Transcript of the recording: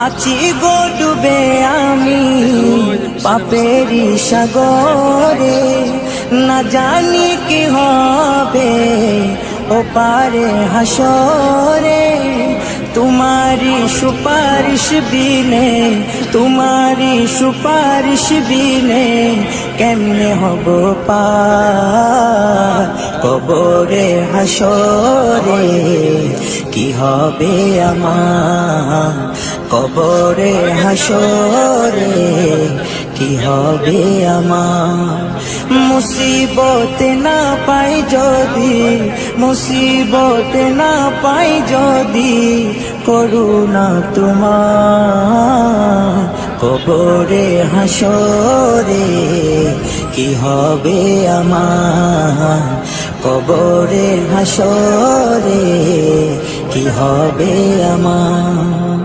আছি গো ডুবে আমি পাপেরি সাগরে, না জানি কি হবে ও পারে হাসরে। তোমারি সুপারিশ বিনে, তোমারি সুপারিশ বিনে কেমনে হব পার কবরে হাসরে। কি হবে আমার কবরে হাসরে, কি হবে আমার। মুসিবতে না পাই যদি, মুসিবতে না পাই যদি করুণা তোমার কবরে হাসরে। কি হবে আমার কবরে হাসরে, কি হবে আমার।